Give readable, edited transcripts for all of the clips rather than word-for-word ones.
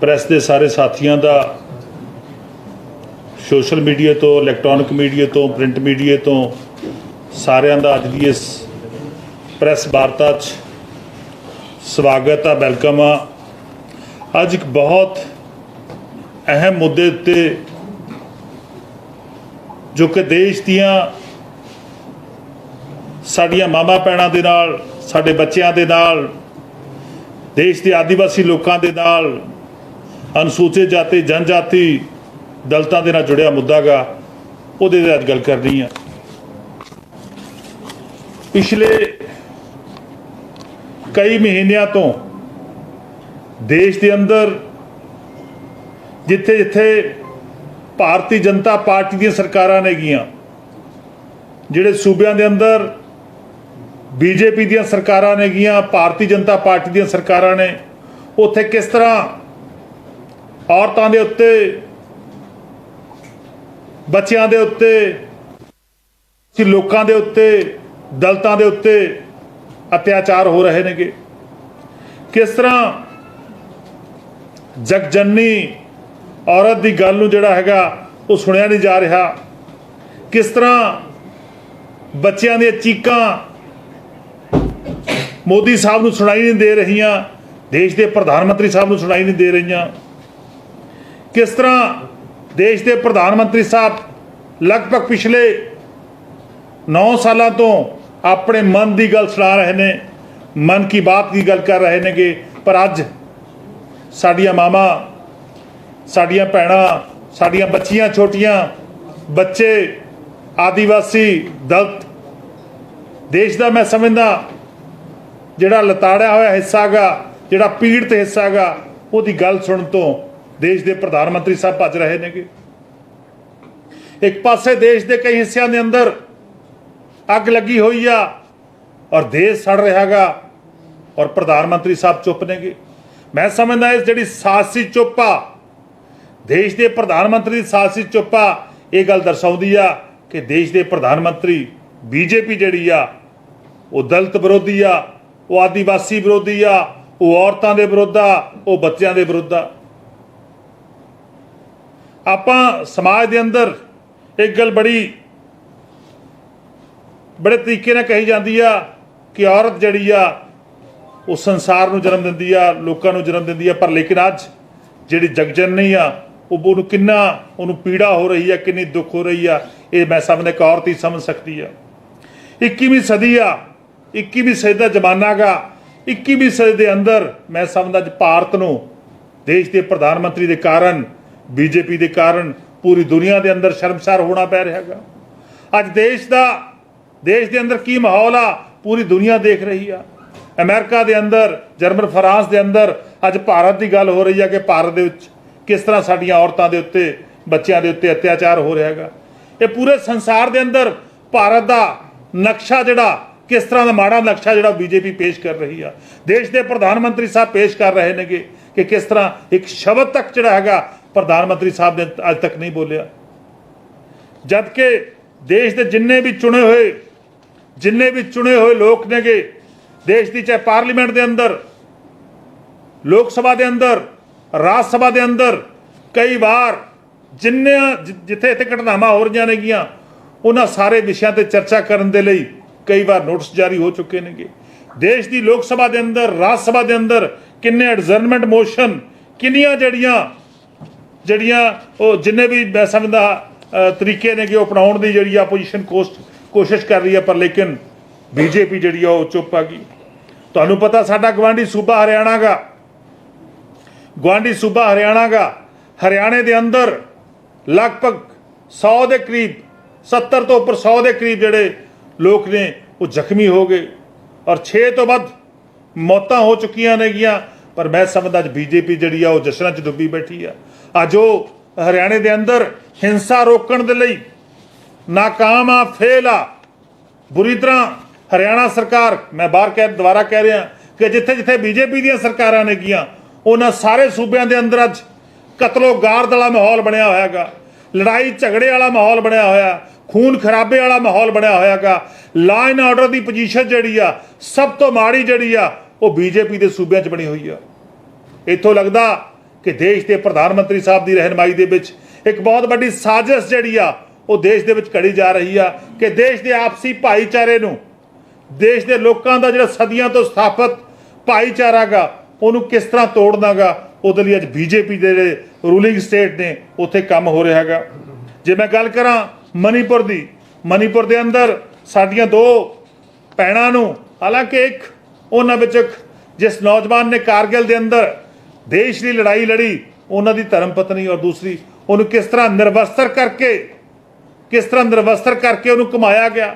Press ਦੇ ਸਾਰੇ ਸਾਥੀਆਂ ਦਾ ਸੋਸ਼ਲ ਮੀਡੀਆ ਤੋਂ ਇਲੈਕਟ੍ਰੋਨਿਕ ਮੀਡੀਆ ਤੋਂ ਪ੍ਰਿੰਟ ਮੀਡੀਆ ਤੋਂ ਸਾਰਿਆਂ ਦਾ ਅੱਜ ਦੀ ਇਸ ਪ੍ਰੈਸ ਵਾਰਤਾ 'ਚ ਸਵਾਗਤ ਆ, ਵੈਲਕਮ ਆ। ਅੱਜ ਇੱਕ ਬਹੁਤ ਅਹਿਮ ਮੁੱਦੇ ਉੱਤੇ ਜੋ ਕਿ ਦੇਸ਼ ਦੀਆਂ ਸਾਡੀਆਂ ਮਾਵਾਂ ਭੈਣਾਂ ਦੇ ਨਾਲ, ਸਾਡੇ ਬੱਚਿਆਂ ਦੇ ਨਾਲ, ਦੇਸ਼ ਦੇ ਆਦੀਵਾਸੀ ਲੋਕਾਂ ਦੇ ਨਾਲ, ਅਨੁਸੂਚਿਤ ਜਾਤੀ ਜਨਜਾਤੀ ਦਲਿਤਾਂ ਦੇ ਨਾਲ ਜੁੜਿਆ ਮੁੱਦਾ ਗਾ, ਉਹਦੇ 'ਤੇ ਅੱਜ ਗੱਲ ਕਰਨੀ ਆ। ਪਿਛਲੇ ਕਈ ਮਹੀਨਿਆਂ ਤੋਂ ਦੇਸ਼ ਦੇ ਅੰਦਰ ਜਿੱਥੇ ਜਿੱਥੇ ਭਾਰਤੀ ਜਨਤਾ ਪਾਰਟੀ ਦੀਆਂ ਸਰਕਾਰਾਂ ਨੇਗੀਆਂ, ਜਿਹੜੇ ਸੂਬਿਆਂ ਦੇ ਅੰਦਰ ਬੀਜੇਪੀ ਦੀਆਂ ਸਰਕਾਰਾਂ ਨੇਗੀਆਂ, ਭਾਰਤੀ ਜਨਤਾ ਪਾਰਟੀ ਦੀਆਂ ਸਰਕਾਰਾਂ ਨੇ, ਉੱਥੇ ਕਿਸ ਤਰ੍ਹਾਂ ਔਰਤਾਂ ਦੇ ਉੱਤੇ, ਬੱਚਿਆਂ ਦੇ ਉੱਤੇ, ਲੋਕਾਂ ਦੇ ਉੱਤੇ, ਦਲਿਤਾਂ ਦੇ ਉੱਤੇ ਅਤਿਆਚਾਰ ਹੋ ਰਹੇ ਨੇਗੇ। ਕਿਸ ਤਰ੍ਹਾਂ ਜਗਜਨਨੀ ਔਰਤ ਦੀ ਗੱਲ ਨੂੰ ਜਿਹੜਾ ਹੈਗਾ ਉਹ ਸੁਣਿਆ ਨਹੀਂ ਜਾ ਰਿਹਾ। ਕਿਸ ਤਰ੍ਹਾਂ ਬੱਚਿਆਂ ਦੀਆਂ ਚੀਕਾਂ ਮੋਦੀ ਸਾਹਿਬ ਨੂੰ ਸੁਣਾਈ ਨਹੀਂ ਦੇ ਰਹੀਆਂ, ਦੇਸ਼ ਦੇ ਪ੍ਰਧਾਨ ਮੰਤਰੀ ਸਾਹਿਬ ਨੂੰ ਸੁਣਾਈ ਨਹੀਂ ਦੇ ਰਹੀਆਂ। ਕਿਸ ਤਰ੍ਹਾਂ ਦੇਸ਼ ਦੇ ਪ੍ਰਧਾਨ ਮੰਤਰੀ ਸਾਹਿਬ ਲਗਭਗ ਪਿਛਲੇ 9 ਸਾਲਾਂ ਤੋਂ ਆਪਣੇ ਮਨ ਦੀ ਗੱਲ ਸੁਣਾ ਰਹੇ ਨੇ, ਮਨ ਕੀ ਬਾਤ ਦੀ ਗੱਲ ਕਰ ਰਹੇ ਨੇਗੇ, ਪਰ ਅੱਜ ਸਾਡੀਆਂ ਮਾਵਾਂ, ਸਾਡੀਆਂ ਭੈਣਾਂ, ਸਾਡੀਆਂ ਬੱਚੀਆਂ, ਛੋਟੀਆਂ ਬੱਚੇ, ਆਦੀਵਾਸੀ ਦਲਿਤ, ਦੇਸ਼ ਦਾ ਮੈਂ ਸਮਝਦਾ ਜਿਹੜਾ ਲਤਾੜਿਆ ਹੋਇਆ ਹਿੱਸਾ ਗਾ, ਜਿਹੜਾ ਪੀੜਤ ਹਿੱਸਾ ਗਾ, ਉਹਦੀ ਗੱਲ ਸੁਣਨ ਤੋਂ ਦੇਸ਼ ਦੇ ਪ੍ਰਧਾਨ ਮੰਤਰੀ ਸਾਹਿਬ ਭੱਜ ਰਹੇ ਨੇਗੇ। ਇੱਕ ਪਾਸੇ ਦੇਸ਼ ਦੇ ਕਈ ਹਿੱਸਿਆਂ ਦੇ ਅੰਦਰ ਅੱਗ ਲੱਗੀ ਹੋਈ ਆ ਔਰ ਦੇਸ਼ ਸੜ ਰਿਹਾ ਗਾ, ਔਰ ਪ੍ਰਧਾਨ ਮੰਤਰੀ ਸਾਹਿਬ ਚੁੱਪ ਨੇਗੇ। ਮੈਂ ਸਮਝਦਾ ਇਸ ਜਿਹੜੀ ਸਾਹਸੀ ਚੁੱਪ ਆ, ਦੇਸ਼ ਦੇ ਪ੍ਰਧਾਨ ਮੰਤਰੀ ਦੀ ਸਾਹਸੀ ਚੁੱਪ ਆ, ਇਹ ਗੱਲ ਦਰਸਾਉਂਦੀ ਆ ਕਿ ਦੇਸ਼ ਦੇ ਪ੍ਰਧਾਨ ਮੰਤਰੀ ਬੀਜੇਪੀ ਜਿਹੜੀ ਆ ਉਹ ਦਲਿਤ ਵਿਰੋਧੀ ਆ, ਉਹ ਆਦੀਵਾਸੀ ਵਿਰੋਧੀ ਆ, ਉਹ ਔਰਤਾਂ ਦੇ ਵਿਰੁੱਧ ਆ, ਉਹ ਬੱਚਿਆਂ ਦੇ ਵਿਰੁੱਧ ਆ। ਆਪਾਂ ਸਮਾਜ ਦੇ ਅੰਦਰ ਇੱਕ ਗੱਲ ਬੜੇ ਤਰੀਕੇ ਨਾਲ ਕਹੀ ਜਾਂਦੀ ਆ ਕਿ ਔਰਤ ਜਿਹੜੀ ਆ ਉਹ ਸੰਸਾਰ ਨੂੰ ਜਨਮ ਦਿੰਦੀ ਆ, ਲੋਕਾਂ ਨੂੰ ਜਨਮ ਦਿੰਦੀ ਆ, ਪਰ ਲੇਕਿਨ ਅੱਜ ਜਿਹੜੀ ਜਗਜਨਨੀ ਆ ਉਹਨੂੰ ਕਿੰਨਾ ਉਹਨੂੰ ਪੀੜਾ ਹੋ ਰਹੀ ਆ, ਕਿੰਨੀ ਦੁੱਖ ਹੋ ਰਹੀ ਆ, ਇਹ ਮੈਂ ਸਮਝਦਾ ਇੱਕ ਔਰਤ ਹੀ ਸਮਝ ਸਕਦੀ ਆ। 21ਵੀਂ ਸਦੀ ਆ, 21ਵੀਂ ਸਦੀ ਦਾ ਜ਼ਮਾਨਾ ਗਾ। 21ਵੀਂ ਸਦੀ ਦੇ ਅੰਦਰ ਮੈਂ ਸਮਝਦਾ ਅੱਜ ਭਾਰਤ ਨੂੰ ਦੇਸ਼ ਦੇ ਪ੍ਰਧਾਨ ਮੰਤਰੀ ਦੇ ਕਾਰਨ, ਬੀਜੇਪੀ ਦੇ ਕਾਰਨ ਪੂਰੀ ਦੁਨੀਆ ਦੇ ਅੰਦਰ ਸ਼ਰਮਸਾਰ ਹੋਣਾ ਪੈ ਰਿਹਾ ਗਾ। ਅੱਜ ਦੇਸ਼ ਦੇ ਅੰਦਰ ਕੀ ਮਾਹੌਲ ਆ ਪੂਰੀ ਦੁਨੀਆ ਦੇਖ ਰਹੀ ਆ। ਅਮਰੀਕਾ ਦੇ ਅੰਦਰ, ਜਰਮਨ, ਫਰਾਂਸ ਦੇ ਅੰਦਰ ਅੱਜ ਭਾਰਤ ਦੀ ਗੱਲ ਹੋ ਰਹੀ ਆ ਕਿ ਭਾਰਤ ਦੇ ਵਿੱਚ ਕਿਸ ਤਰ੍ਹਾਂ ਸਾਡੀਆਂ ਔਰਤਾਂ ਦੇ ਉੱਤੇ, ਬੱਚਿਆਂ ਦੇ ਉੱਤੇ ਅਤਿਆਚਾਰ ਹੋ ਰਿਹਾ ਹੈਗਾ। ਇਹ ਪੂਰੇ ਸੰਸਾਰ ਦੇ ਅੰਦਰ ਭਾਰਤ ਦਾ ਨਕਸ਼ਾ ਜਿਹੜਾ ਕਿਸ ਤਰ੍ਹਾਂ ਦਾ ਮਾੜਾ ਨਕਸ਼ਾ ਜਿਹੜਾ ਬੀਜੇਪੀ ਪੇਸ਼ ਕਰ ਰਹੀ ਆ। ਦੇਸ਼ ਦੇ ਪ੍ਰਧਾਨ ਮੰਤਰੀ ਸਾਹਿਬ ਪੇਸ਼ ਕਰ ਰਹੇ ਨੇਗੇ ਕਿ ਕਿਸ ਤਰ੍ਹਾਂ ਇੱਕ ਸ਼ਬਦ ਤੱਕ ਜਿਹੜਾ ਹੈਗਾ ਪ੍ਰਧਾਨ ਮੰਤਰੀ ਸਾਹਿਬ ਨੇ ਅੱਜ ਤੱਕ ਨਹੀਂ ਬੋਲਿਆ, ਜਦ ਕਿ ਦੇਸ਼ ਦੇ ਜਿੰਨੇ ਵੀ ਚੁਣੇ ਹੋਏ ਲੋਕ ਨੇਗੇ, ਦੇਸ਼ ਦੀ ਚਾਹੇ ਪਾਰਲੀਮੈਂਟ ਦੇ ਅੰਦਰ, ਲੋਕ ਸਭਾ ਦੇ ਅੰਦਰ, ਰਾਜ ਸਭਾ ਦੇ ਅੰਦਰ, ਕਈ ਵਾਰ ਜਿੱਥੇ ਇੱਥੇ ਘਟਨਾਵਾਂ ਹੋ ਰਹੀਆਂ ਨੇਗੀਆਂ ਉਹਨਾਂ ਸਾਰੇ ਵਿਸ਼ਿਆਂ ਤੇ ਚਰਚਾ ਕਰਨ ਦੇ ਲਈ ਕਈ ਵਾਰ ਨੋਟਿਸ ਜਾਰੀ ਹੋ ਚੁੱਕੇ ਨੇਗੇ। ਦੇਸ਼ ਦੀ ਲੋਕ ਸਭਾ ਦੇ ਅੰਦਰ, ਰਾਜ ਸਭਾ ਦੇ ਅੰਦਰ ਕਿੰਨੇ ਐਡਜਰਨਮੈਂਟ ਮੋਸ਼ਨ, ਕਿੰਨੀਆਂ ਜਿਹੜੀਆਂ ਉਹ ਜਿੰਨੇ ਵੀ ਮੈਂ ਸਮਝਦਾ ਤਰੀਕੇ ਨੇ ਕਿ ਉਹ ਅਪਣਾਉਣ ਦੀ ਜਿਹੜੀ ਆਪੋਜੀਸ਼ਨ ਕੋਸ਼ਿਸ਼ ਕਰ ਰਹੀ ਹੈ, ਪਰ ਲੇਕਿਨ ਬੀਜੇਪੀ ਜਿਹੜੀ ਆ ਉਹ ਚੁੱਪ ਆ ਗਈ। ਤੁਹਾਨੂੰ ਪਤਾ ਸਾਡਾ ਗਵਾਂਢੀ ਸੂਬਾ ਹਰਿਆਣਾ ਗਾ। ਹਰਿਆਣੇ ਦੇ ਅੰਦਰ ਲਗਭਗ 100 ਦੇ ਕਰੀਬ, 70 ਤੋਂ ਉੱਪਰ 100 ਦੇ ਕਰੀਬ ਜਿਹੜੇ ਲੋਕ ਨੇ ਉਹ ਜ਼ਖਮੀ ਹੋ ਗਏ ਔਰ 6 ਤੋਂ ਵੱਧ ਮੌਤਾਂ ਹੋ ਚੁੱਕੀਆਂ ਨੇਗੀਆਂ। ਪਰ ਮੈਂ ਸਮਝਦਾ ਅੱਜ ਬੀਜੇਪੀ ਜਿਹੜੀ ਆ ਉਹ ਜਸ਼ਨਾਂ 'ਚ ਡੁੱਬੀ ਬੈਠੀ ਆ। ਅੱਜ ਉਹ ਹਰਿਆਣੇ ਦੇ ਅੰਦਰ ਹਿੰਸਾ ਰੋਕਣ ਦੇ ਲਈ ਨਾਕਾਮ ਆ, ਫੇਲ ਆ। ਬੁਰੀ ਤਰ੍ਹਾਂ ਹਰਿਆਣਾ ਸਰਕਾਰ, ਮੈਂ ਦੁਬਾਰਾ ਕਹਿ ਰਿਹਾ ਕਿ ਜਿੱਥੇ ਜਿੱਥੇ ਬੀਜੇਪੀ ਦੀਆਂ ਸਰਕਾਰਾਂ ਨੇਗੀਆਂ ਉਹਨਾਂ ਸਾਰੇ ਸੂਬਿਆਂ ਦੇ ਅੰਦਰ ਅੱਜ ਕਤਲੋ ਗਾਰਦ ਵਾਲਾ ਮਾਹੌਲ ਬਣਿਆ ਹੋਇਆ ਗਾ, ਲੜਾਈ ਝਗੜੇ ਵਾਲਾ ਮਾਹੌਲ ਬਣਿਆ ਹੋਇਆ, खून खराबे वाला माहौल बनया होया। लॉ एंड ऑर्डर की पोजीशन जी सब तो माड़ी जी वो बीजेपी के सूबे बनी हुई है। इतों लगता कि देश के प्रधानमंत्री साहब की रहनुमाई दे विच एक बहुत बड़ी साजिश जिहड़ी आ वो देश दे विच घड़ी जा रही आ कि देश के आपसी भाईचारे नूं, देश के लोगों का जिहड़ा सदियों तो स्थापित भाईचारा गा उन्होंने किस तरह तोड़ना गा, उहदे लई अज बीजेपी के रूलिंग स्टेट ने उत्थे काम हो रहा है। जे मैं गल करा मणिपुर की, मणिपुर के अंदर साडियां दो भैणां नूं, हालांकि एक उन्हां विच जिस नौजवान ने कारगिल के अंदर देश की लड़ाई लड़ी उन्हां दी धर्म पत्नी और दूसरी उन्होंने किस तरह निर्वस्त्र करके उन्होंने घुमाया गया,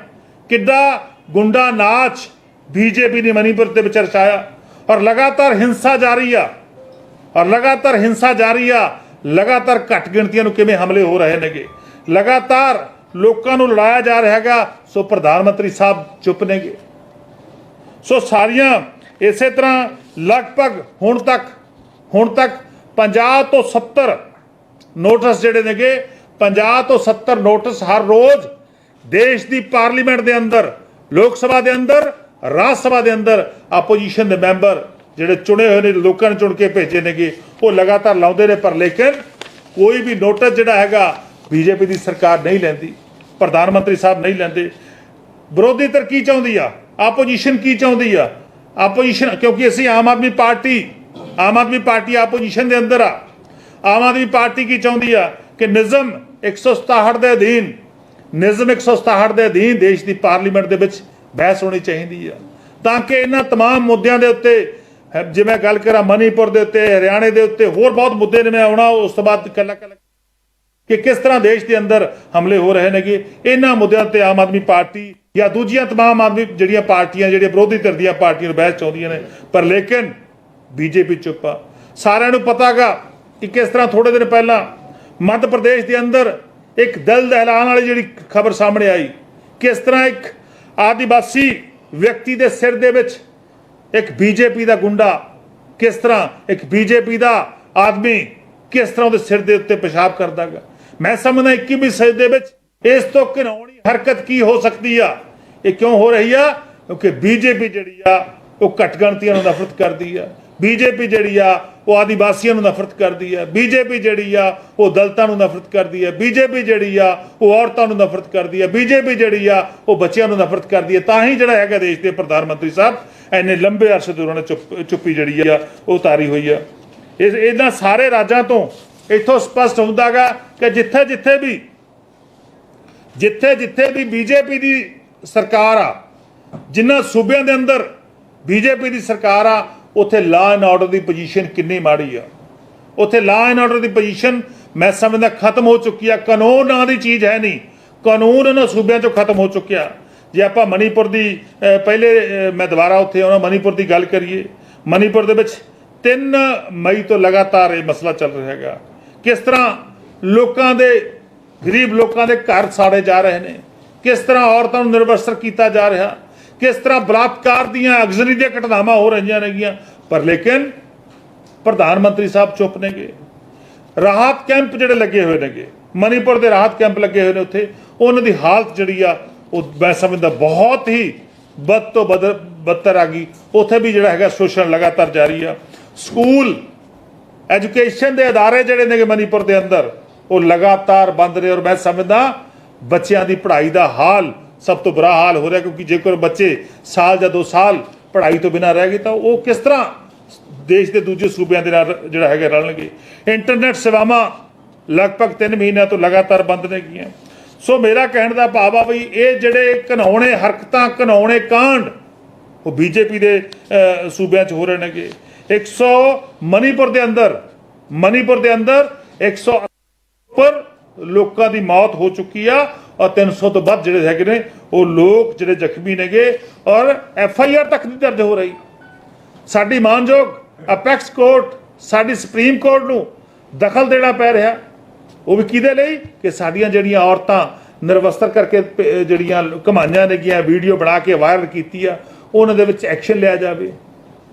किड्डा गुंडा नाच बीजेपी ने मणिपुर के विच रचाया और लगातार हिंसा जारी आ लगातार घट गिणतियां नूं किवें हमले हो रहे नेगे, लगातार लोकां नूं लड़ाया जा रहा है। सो प्रधानमंत्री साहब चुप नेगे। सो सारियां इस तरह लगभग हुण तक 50 तो 70 नोटिस जिहड़े नेगे, 50 तो 70 नोटिस हर रोज़ देश की पार्लीमेंट के अंदर, लोक सभा के अंदर, राज सभा के अंदर आपोजिशन के मैंबर जिहड़े चुने हुए ने, लोगों ने चुन के भेजे नेगे, वो लगातार लाउंदे ने, पर लेकिन कोई भी नोटिस जिहड़ा हैगा बीजेपी की सरकार नहीं लैंदी, प्रधानमंत्री साहब नहीं लैंदे। विरोधी धਿਰ की चाहुंदी आ, आपोजिशन की चाहुंदी आ, आपोजिशन क्योंकि असीं आम आदमी पार्टी आपोजिशन के अंदर आ। आम आदमी पार्टी की चाहुंदी आ कि निज़म 167 के अधीन देश की पार्लीमेंट के विच बहस होनी चाहिए ताकि इन्हां तमाम मुद्दों के उत्ते, जे मैं गल करा मणिपुर के उत्ते, हरियाणे के उत्ते, होर बहुत मुद्दे ने, मैं आउणा उस तो बाद कल्ला कि किस तरह देश के अंदर हमले हो रहे हैं। इन्हां मुद्दों ते आम आदमी पार्टी या दूजियां तमाम आदमी जिहड़ियां पार्टियां जिहड़ियां विरोधी धਿਰ ਦੀਆਂ पार्टियां बहस चाहुंदियां ने, पर लेकिन बीजेपी चुप आ। सारिਆਂ ਨੂੰ पता गा कि किस तरह थोड़े दिन पहला मध्य प्रदेश के अंदर एक दिल दहलाने वाली जिहड़ी खबर सामने आई, किस तरह एक आदिवासी व्यक्ति के सिर दे विच एक बीजेपी का गुंडा, किस तरह एक बीजेपी का आदमी किस तरह उसके सिर के उत्ते पेशाब करता गा। मैं समझदा 21वीं सदी के इस तो घिनौनी हरकत की हो सकती है। ये क्यों हो रही है? क्योंकि बीजेपी जिहड़ी आ वो घट गिणतियां नूं नफरत करती है, बीजेपी जिहड़ी आ वो आदिवासियों नूं नफरत करती है, बीजेपी जिहड़ी आ वो दलितां नूं नफरत करती है, बीजेपी जिहड़ी आ वो औरतां नूं नफरत करती है, बीजेपी जिहड़ी आ वो बच्चियां नूं नफरत करती है। तां ही जिहड़ा हैगा देश के प्रधानमंत्री साहब इन्ने लंबे अरसे तो उन्होंने चुप्पी जिहड़ी आ वो उतारी हुई है। इस इन्हां सारे राज्यां तो इत्थों स्पष्ट हुंदा गा कि जिथे भी बीजेपी की सरकार आ, जिन्हां सूबिਆਂ ਦੇ अंदर बीजेपी की सरकार आ, उत्थे लॉ एंड ऑर्डर की पोजीशन कितनी माड़ी आ। उत्थे लॉ एंड ऑर्डर की पोजीशन मैं समझदा खत्म हो चुकी है। कानून नां दी चीज़ है नहीं, कानून उन्हां सूबिਆਂ चों खत्म हो चुकिया। जे आपां मणिपुर की पहले मैं दोबारा उत्थे आउणा, मणिपुर की गल करिए, मणिपुर दे विच 3 मई तो लगातार ये मसला चल रहा है। किस तरह लोगों के, गरीब लोगों के घर साड़े जा रहे हैं, किस तरह औरतों को निर्वस्त्र किया जा रहा, किस तरह बलात्कार दी अगजनी दी घटनावां हो रही नेगियां, पर लेकिन प्रधानमंत्री साहब चुप ने गए। राहत कैंप जिहड़े लगे हुए ने, मणिपुर के राहत कैंप लगे हुए ने, उत्थे उन्हां दी हालत जिहड़ी आ वो मैं समझदा बहुत ही बद तो बदतर आ गई। उत्थे भी जिहड़ा हैगा शोषण लगातार जारी आ। स्कूल एजुकेशन के अदारे जिहड़े ने मणिपुर के अंदर वो लगातार बंद रहे, और मैं समझदा बच्चों की पढ़ाई का हाल सब तो बुरा हाल हो रहा, क्योंकि जेकर बच्चे साल या 2 साल पढ़ाई तो बिना रह गए तो वो किस तरह देश के दूजे सूबे के नाल जिहड़ा हैगा रलणगे। इंटरनेट सेवावां लगभग 3 महीनों तो लगातार बंद ने गियां। सो मेरा कहण दा भाव आ बई ये जिहड़े घिनौणे हरकतां, घिनौणे कांड वो बीजेपी के सूबे हो रहे नेगे। 100 मणिपुर के अंदर 100 पर लोगों की मौत हो चुकी है, और 300 तो वध जिहड़े हैगे ने वो लोग जिहड़े जख्मी नेगे, और FIR तक नहीं दर्ज हो रही। साडी मानयोग अपैक्स कोर्ट, साडी सुप्रीम कोर्ट नूं दखल देना पै रहा, वो भी किहदे लई कि साडियां जिहड़ियां औरतां निर्वस्त्र करके जिहड़ियां घमाइयां नेगियां, वीडियो बना के वायरल कीती आ, उन्हां दे विच एक्शन लिया जाए।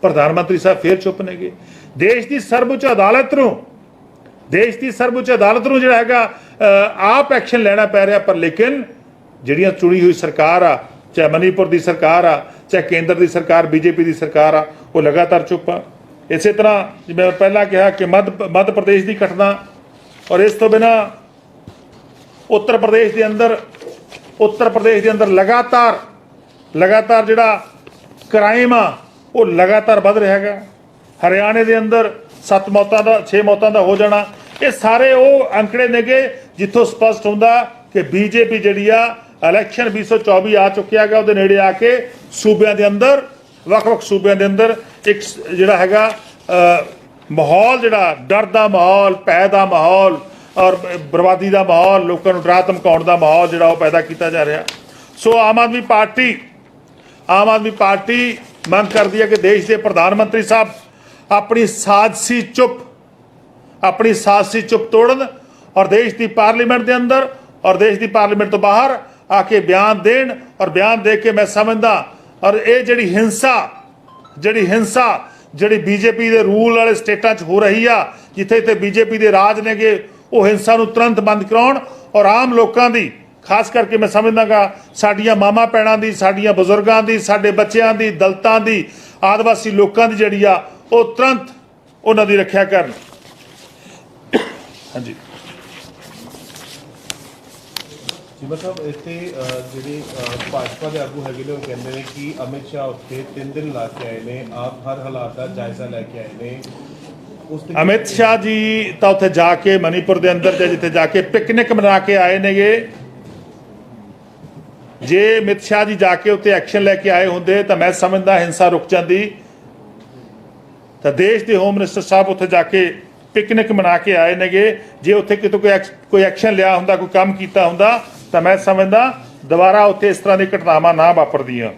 प्रधानमंत्री साहब फिर चुप ने गए। देश की सर्वोच्च अदालत नूं जिहड़ा हैगा आप एक्शन लेना पै रहा, पर लेकिन जिहड़ियां चुनी हुई सरकार आ, चाहे मणिपुर की सरकार आ, चाहे केंद्र की सरकार बीजेपी की सरकार आ, वो लगातार चुप आ। इस तरह जिवें पहला कहा कि मध्य प्रदेश की घटना और इस तो बिना उत्तर प्रदेश के अंदर लगातार जिहड़ा क्राइम आ वो लगातार बढ़ रहा है। हरियाणे के अंदर 7 मौतों का 6 मौतों का हो जाना, ये सारे वो अंकड़े ने जिथों स्पष्ट होंदा कि बीजेपी जिहड़ी आ इलैक्शन 2024 आ चुकिया है, वो नेड़े आके सूबे के अंदर ਵੱਖ-ਵੱਖ सूबे के अंदर एक जिहड़ा हैगा माहौल, जिहड़ा डर का माहौल, भय का माहौल और बर्बादी का माहौल, लोगों को डरा धमकाउण का माहौल जिहड़ा वो पैदा किया जा रहा। सो आम आदमी पार्टी मंग करती है कि देश के प्रधानमंत्री साहब अपनी साजिशी चुप तोड़न और देश की पार्लीमेंट के अंदर और देश की पार्लीमेंट तो बाहर आके बयान देन, और बयान दे के मैं समझदा और ये जिहड़ी हिंसा जिहड़ी बीजेपी के रूल वाले स्टेटां हो रही आ, जिथे जिथे बीजेपी के राज ने गे, वो हिंसा नूं तुरंत बंद कराउण और आम लोगों की, खास करके मैं समझदागा साडियां मामा भैणां दी, साडियां बजुर्गां दी, साडे बच्चियां दी, दलितां दी, आदिवासी लोगों की जिहड़ी आ वो तुरंत उन्हां दी रखिया करन। हाँ जी चीमा साहब, इत्थे जिहड़े भाजपा के आगू हैगे ने वो कहंदे ने कि अमित शाह उत्थे 3 दिन ला के आए ने, आप हर हालात का जायजा लैके आए ने। अमित शाह जी तो उत्थे जाके मणिपुर के अंदर जिथे जाके पिकनिक मना के आए ने गे, जे अमित शाह जी जाके उत्ते एक्शन लैके आए होंदे तो मैं समझदा हिंसा रुक जाती। तो देश के होम मिनिस्टर साहब उत्थे जाके पिकनिक मना के आए ने गे, जे उत्थे कितों कोई एक्शन लिया हुंदा, कोई काम किया हुंदा तो मैं समझदा दोबारा उत्थे इस तरह की घटनावां ना वापरदियां।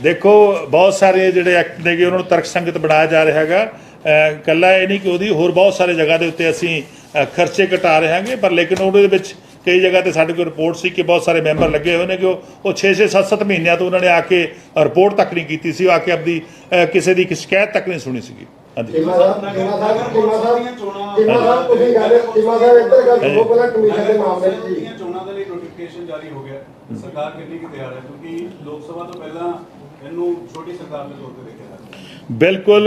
देखो बहुत सारे जिहड़े एक्ट ने उन्होंने तर्कसंगत बनाया जा रहा है। कला ये नहीं कि वो होर बहुत सारे जगह के उत्ते असीं खर्चे घटा रहे हैं, पर लेकिन उहदे विच कई जगह तो साढ़े को रिपोर्ट सी कि बहुत सारे मैंबर लगे हुए हैं कि वो 6-6 7-7 महीनों तो उन्होंने आके रिपोर्ट तक नहीं की सी, आके अपनी किसी की शिकायत तक नहीं सुनी सी। हाँ जी बिल्कुल,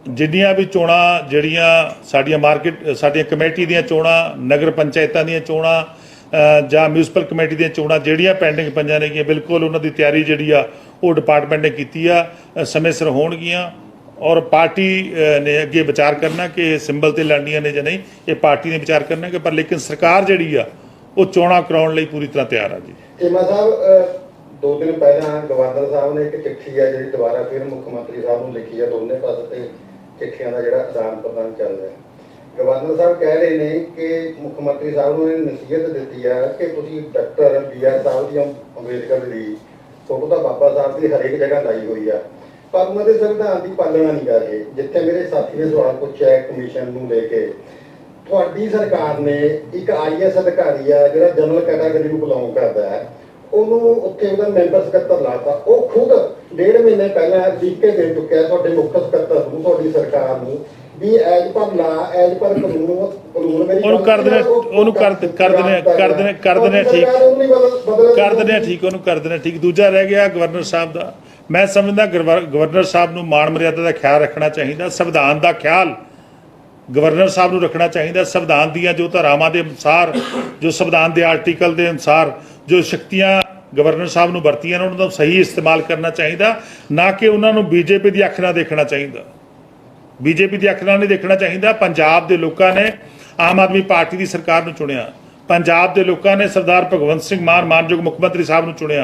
जिन्नियां भी चोणां जिहड़ियां साडियां मार्केट साडियां कमेटी दीयां चोणां, नगर पंचायतां दीयां चोणां जां म्यूनसिपल कमेटी दीयां चोणां जिहड़ियां पेंडिंग पईयां ने, बिल्कुल उन्हां दी तैयारी जिहड़ी आ वो डिपार्टमेंट ने कीती आ, समय सिर होणगियां और पार्टी ने अगे विचार करना कि सिंबल ते लड़नियां ने जां नहीं, ये पार्टी ने विचार करना कि, पर लेकिन सरकार जिहड़ी आ वो चोणां कराउण लई पूरी तरह तैयार आ जी। चीमा साहब 2 दिन पहला गवर्नर साहब ने एक चिट्ठी है जी दोबारा फिर मुख्यमंत्री साहब को लिखी है, दोनों पास से चिट्ठियों का जो आदान प्रदान चल रहा है। गवर्नर साहब कह रहे हैं कि मुख्यमंत्री साहब ने नसीहत दी है कि तुसीं डॉक्टर BR साहब की अंबेडकर की फोटो तो बाबा साहब की हरेक जगह लाई हुई है, पर उन्होंने संविधान की पालना नहीं कर रहे। जिथे मेरे साथी ने सवाल पूछा है कमीशन को लेके, थोड़ी सरकार ने एक IAS अधिकारी है जो जनरल कैटागरी को बिलोंग करता है, ਉਹਨੂੰ ਉੱਥੇ ਉਹਦਾ ਮੈਂਬਰ ਸਕੱਤਰ ਲਾਤਾ। ਉਹ ਖੁਦ 1.5 ਮਹੀਨੇ ਪਹਿਲਾਂ ਲਿਖ ਕੇ ਦੇ ਚੁੱਕਿਆ ਤੁਹਾਡੇ ਮੁੱਖ ਸਕੱਤਰ ਨੂੰ, ਤੁਹਾਡੀ ਸਰਕਾਰ ਨੂੰ, ਵੀ ਐਜ ਪਰ ਲਾ ਐਜ ਪਰ ਕਾਨੂੰਨ ਮੇਰੀ ਉਹਨੂੰ ਕਰ ਦਿੰਦੇ ਠੀਕ ਉਹਨੂੰ ਕਰ ਦਿੰਦੇ ਠੀਕ। ਦੂਜਾ ਰਹਿ ਗਿਆ ਗਵਰਨਰ ਸਾਹਿਬ ਦਾ। ਮੈਂ ਸਮਝਦਾ ਗਵਰਨਰ ਸਾਹਿਬ ਨੂੰ ਮਾਣ ਮਰਿਆਦਾ ਦਾ ਖਿਆਲ ਰੱਖਣਾ ਚਾਹੀਦਾ, ਸੰਵਿਧਾਨ ਦਾ ਖਿਆਲ ਗਵਰਨਰ ਸਾਹਿਬ ਨੂੰ ਰੱਖਣਾ ਚਾਹੀਦਾ। ਸੰਵਿਧਾਨ ਦੀਆਂ ਜੋ ਧਾਰਾਵਾਂ ਦੇ ਅਨੁਸਾਰ, ਜੋ ਸੰਵਿਧਾਨ ਦੇ ਆਰਟੀਕਲ ਦੇ ਅਨੁਸਾਰ जो शक्तियां गवर्नर साहब ਨੂੰ ਵਰਤੀਆਂ ਨੇ ਉਹਨਾਂ ਦਾ ਸਹੀ ਇਸਤੇਮਾਲ ਕਰਨਾ ਚਾਹੀਦਾ, ਨਾ ਕਿ ਉਹਨਾਂ ਨੂੰ बीजेपी ਦੀ ਅੱਖ ਨਾਲ ਦੇਖਣਾ ਚਾਹੀਦਾ। बीजेपी ਦੀ ਅੱਖ ਨਾਲ ਨਹੀਂ ਦੇਖਣਾ ਚਾਹੀਦਾ। ਪੰਜਾਬ ਦੇ ਲੋਕਾਂ ਨੇ ਆਮ ਆਦਮੀ ਪਾਰਟੀ ਦੀ ਸਰਕਾਰ ਨੂੰ ਚੁਣਿਆ, ਪੰਜਾਬ ਦੇ ਲੋਕਾਂ ਨੇ ਸਰਦਾਰ ਭਗਵੰਤ ਸਿੰਘ ਮਾਨ ਮਾਨਯੋਗ ਮੁੱਖ ਮੰਤਰੀ ਸਾਹਿਬ ਨੂੰ ਚੁਣਿਆ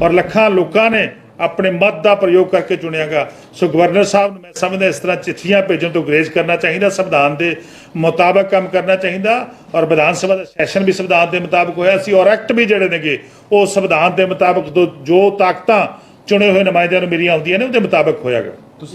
ਔਰ ਲੱਖਾਂ ਲੋਕਾਂ ਨੇ अपने मत का प्रयोग करके चुनियागा। सो गवर्नर साहब मैं समझदा इस तरह चिट्ठियां भेजन तो गुरेज करना चाहिए, संविधान के मुताबिक काम करना चाहिए और विधान सभा का सैशन भी संविधान के मुताबिक होया सी और एक्ट भी जिहड़े नेगे वो संविधान के मुताबिक जो ताकतां चुने हुए नुमाइंदियां नूं मिलियां होंदियां ने उहदे मुताबिक होयागा।